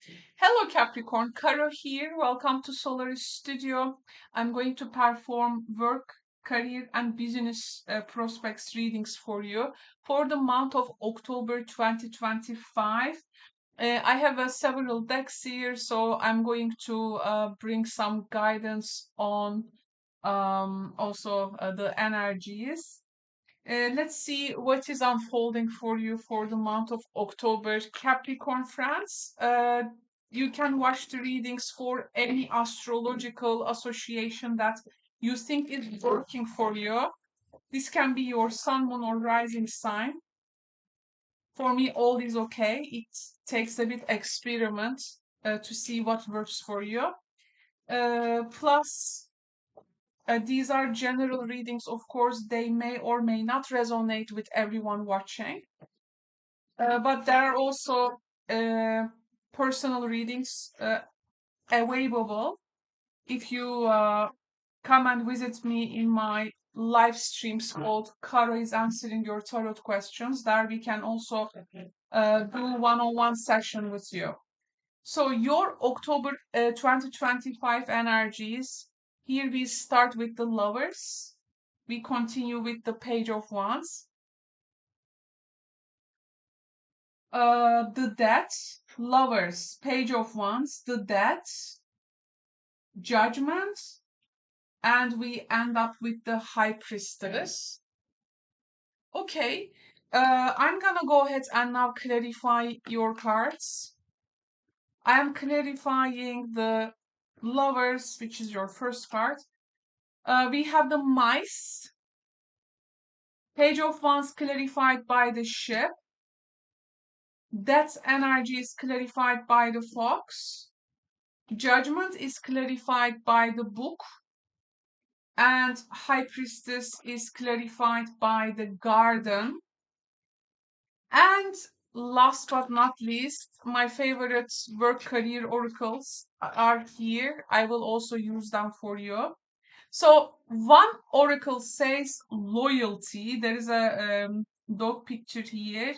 Hello Capricorn, Karo here. Welcome to Solar Studio. I'm going to perform work, career, and business prospects readings for you for the month of October 2025. I have several decks here, so I'm going to bring some guidance on also the energies. Let's see what is unfolding for you for the month of October. Capricorn friends, you can watch the readings for any astrological association that you think is working for you. This can be your sun, moon, or rising sign. For me, all is okay. It takes a bit experiment to see what works for you. Plus, these are general readings, of course, they may or may not resonate with everyone watching. But there are also personal readings available if you come and visit me in my live streams called Karo is Answering Your Tarot Questions. There we can also do one-on-one session with you. So your October 2025 energies. Here we start with the Lovers. We continue with the Page of Wands. The Death, Lovers, Page of Wands, the Death, Judgment, and we end up with the High Priestess. Okay, I'm gonna go ahead and now clarify your cards. I am clarifying the Lovers, which is your first card. We have the Mice, Page of Wands clarified by the Ship, Death's energy is clarified by the Fox, Judgment is clarified by the Book, and High Priestess is clarified by the Garden. And last but not least, my favorite work career oracles are here. I will also use them for you. So one oracle says loyalty. There is a dog picture here.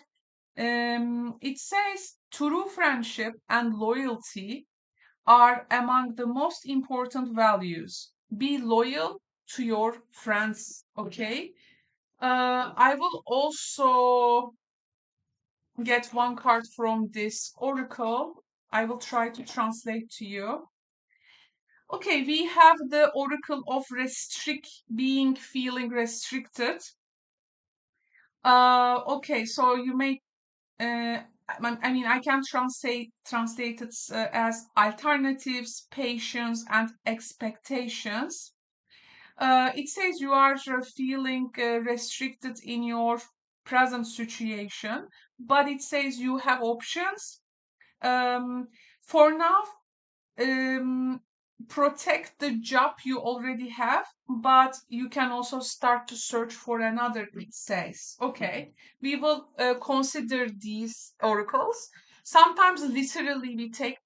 It says true friendship and loyalty are among the most important values. Be loyal to your friends, okay? I will also get one card from this oracle. I will try to translate to you. Okay, we have the oracle of being feeling restricted. Okay, so you may I can translate it as alternatives, patience, and expectations. It says you are feeling restricted in your present situation, but it says you have options. For now, protect the job you already have, but you can also start to search for another, it says. Okay, we will consider these oracles. Sometimes literally we take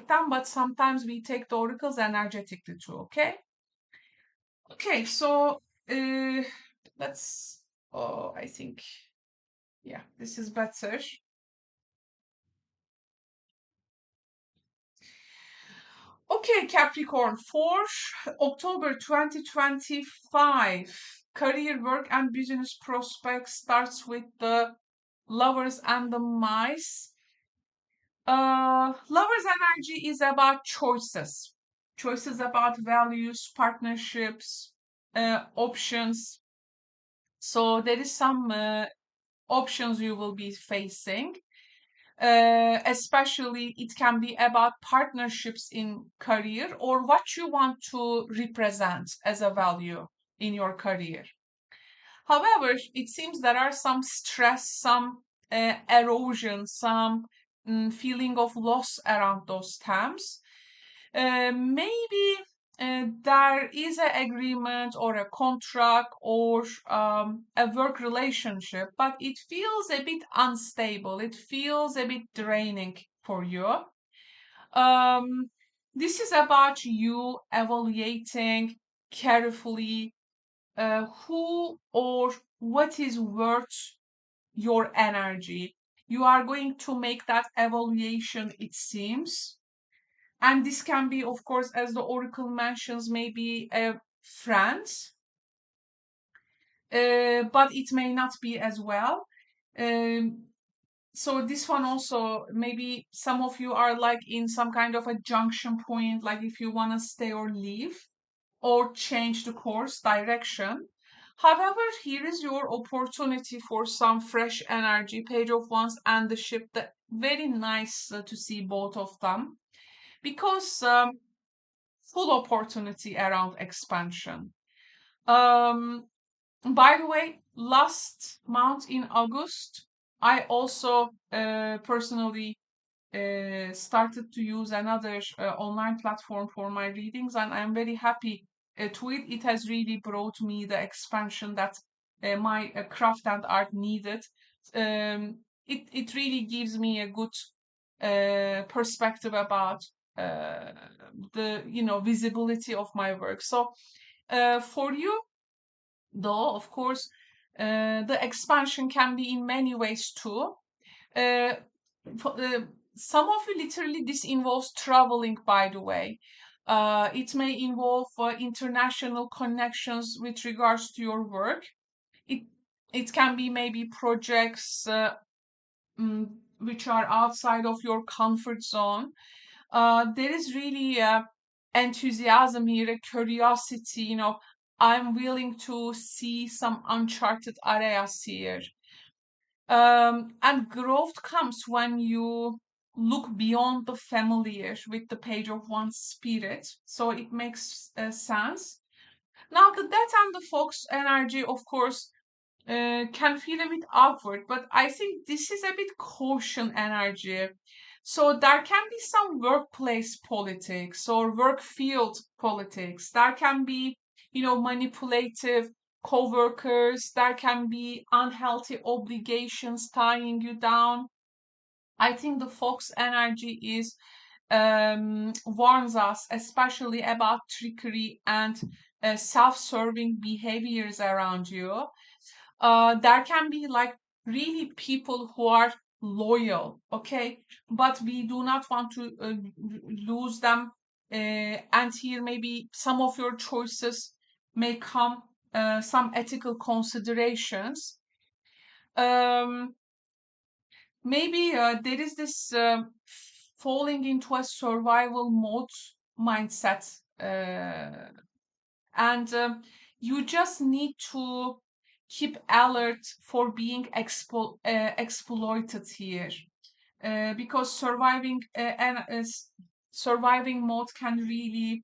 them, but sometimes we take the oracles energetically too, okay? Okay, so let's, oh, I think, yeah, this is better. Okay, Capricorn, for October 2025, career, work, and business prospects starts with the Lovers and the Mice. Lovers energy is about choices. Choices about values, partnerships, options. So there is some options you will be facing. Especially it can be about partnerships in career or what you want to represent as a value in your career. However, it seems there are some stress, some erosion, some feeling of loss around those times. Maybe there is an agreement or a contract or a work relationship, but it feels a bit unstable. It feels a bit draining for you. Um, this is about you evaluating carefully who or what is worth your energy. You are going to make that evaluation, it seems. And this can be, of course, as the oracle mentions, maybe a friend, but it may not be as well. Um, so this one also, maybe some of you are like in some kind of a junction point, like if you want to stay or leave or change the course direction. However, here is your opportunity for some fresh energy. Page of Wands and the Ship. Very nice to see both of them, because full opportunity around expansion. Um, by the way, last month in August, I also personally started to use another online platform for my readings, and I'm very happy to it. It has really brought me the expansion that my craft and art needed. It really gives me a good perspective about the visibility of my work. So for you, though, of course, the expansion can be in many ways too. Uh, some of you, literally, this involves traveling, by the way. It may involve international connections with regards to your work. It it can be maybe projects which are outside of your comfort zone. There is really enthusiasm here, a curiosity. I'm willing to see some uncharted areas here. And growth comes when you look beyond the familiar with the Page of Wands spirit. So it makes sense. Now, the Death and the Fox energy, of course, can feel a bit awkward, but I think this is a bit caution energy. So there can be some workplace politics or work field politics. There can be, manipulative co-workers. There can be unhealthy obligations tying you down. I think the fox energy is warns us especially about trickery and self-serving behaviors around you. There can be like really people who are loyal, okay, but we do not want to lose them. And here, maybe some of your choices may come some ethical considerations. Um, Maybe there is this falling into a survival mode mindset, and you just need to keep alert for being exploited here, because surviving mode can really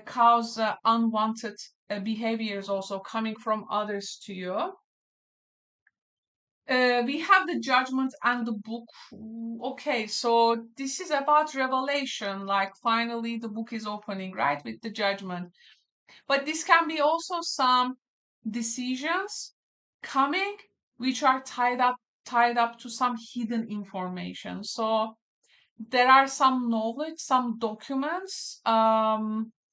cause unwanted behaviors also coming from others to you. We have the Judgment and the book. Okay, so this is about revelation, like finally the book is opening, right, with the Judgment. But this can be also some decisions coming which are tied up to some hidden information. So there are some knowledge, some documents,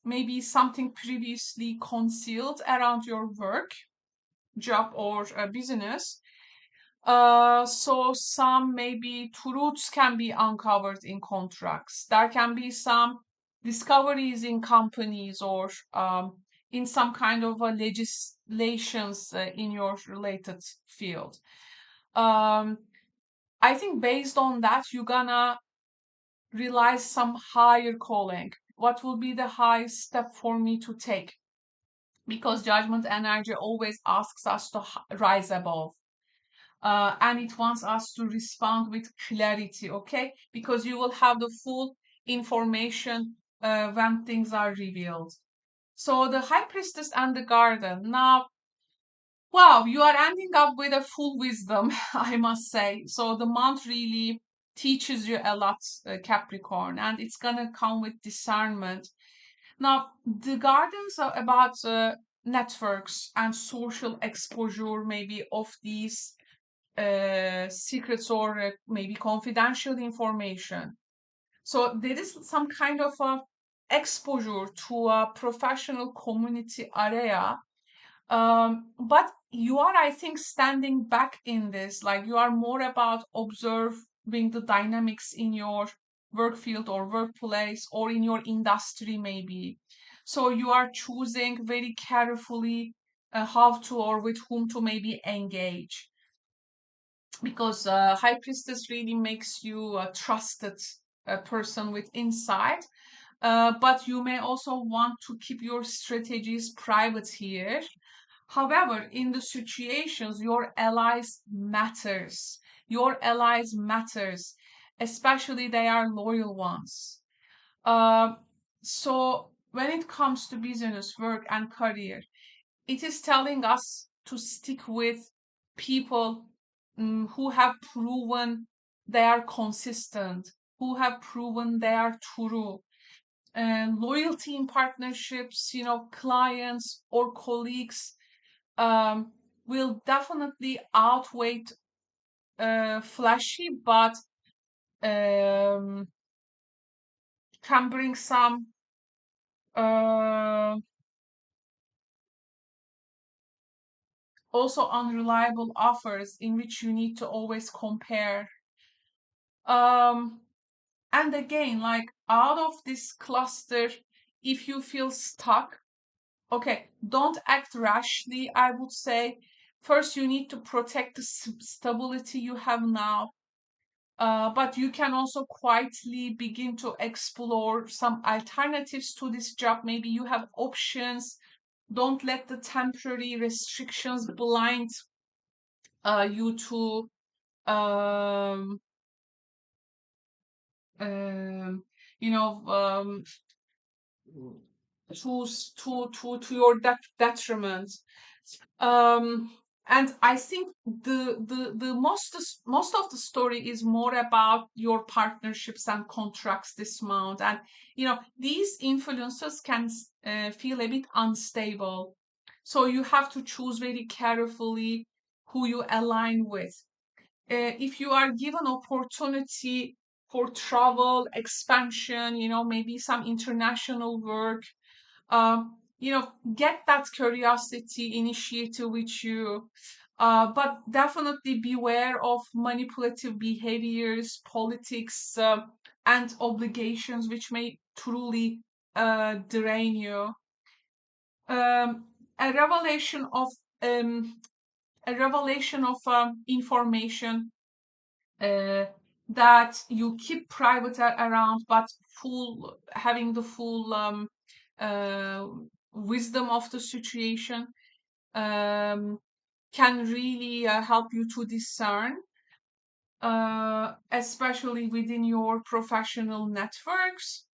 maybe something previously concealed around your work, job, or business. So some maybe truths can be uncovered in contracts. There can be some discoveries in companies, or in some kind of legislations in your related field. Um, I think based on that, you're gonna realize some higher calling. What will be the highest step for me to take? Because judgment energy always asks us to rise above. And it wants us to respond with clarity, okay? Because you will have the full information when things are revealed. So the High Priestess and the Garden. Now, wow, you are ending up with a full wisdom, I must say. So the month really teaches you a lot, Capricorn, and it's gonna come with discernment. Now, the gardens are about networks and social exposure, maybe of these secrets, or maybe confidential information. So there is some kind of exposure to a professional community area, But you are, I think, standing back in this. Like you are more about observing the dynamics in your work field or workplace or in your industry, maybe. So you are choosing very carefully how to or with whom to maybe engage, because High Priestess really makes you a trusted person with insight. But you may also want to keep your strategies private here. However, in the situations, your allies matters. Your allies matters, especially they are loyal ones. Uh, so when it comes to business, work, and career, it is telling us to stick with people who have proven they are consistent, who have proven they are true. And loyalty in partnerships, clients or colleagues um, will definitely outweigh flashy, but um, can bring some uh, also unreliable offers in which you need to always compare. Um, and again, like out of this cluster, if you feel stuck, okay, don't act rashly, I would say. First, you need to protect the stability you have now. But you can also quietly begin to explore some alternatives to this job. Maybe you have options. Don't let the temporary restrictions blind you to um, um, you know to your detriment. um and I think the most of the story is more about your partnerships and contracts this month. And these influences can feel a bit unstable, so you have to choose very carefully who you align with. If you are given opportunity for travel expansion, maybe some international work, get that curiosity initiative with you. But definitely beware of manipulative behaviors, politics, and obligations, which may truly drain you. Um, a revelation of um, information uh, that you keep private around, but full having the full uh, wisdom of the situation um, can really help you to discern, especially within your professional networks.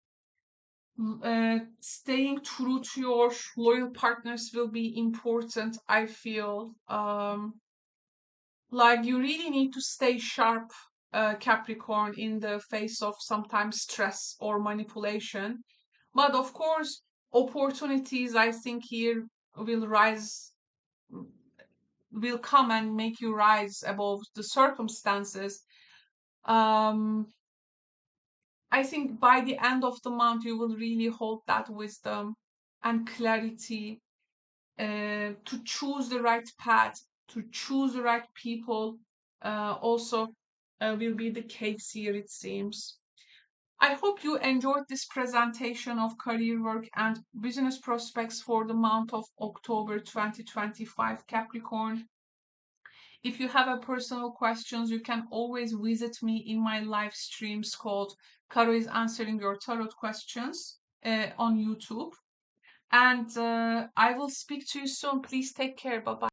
Staying true to your loyal partners will be important, I feel. Like you really need to stay sharp, Capricorn, in the face of sometimes stress or manipulation. But of course, opportunities, I think, here will rise, will come and make you rise above the circumstances. Um, I think by the end of the month, you will really hold that wisdom and clarity to choose the right path, to choose the right people. Also, will be the case here, it seems. I hope you enjoyed this presentation of career work and business prospects for the month of October 2025, Capricorn. If you have a personal questions, you can always visit me in my live streams called Karo is Answering Your Tarot Questions on YouTube. And I will speak to you soon. Please take care. Bye bye.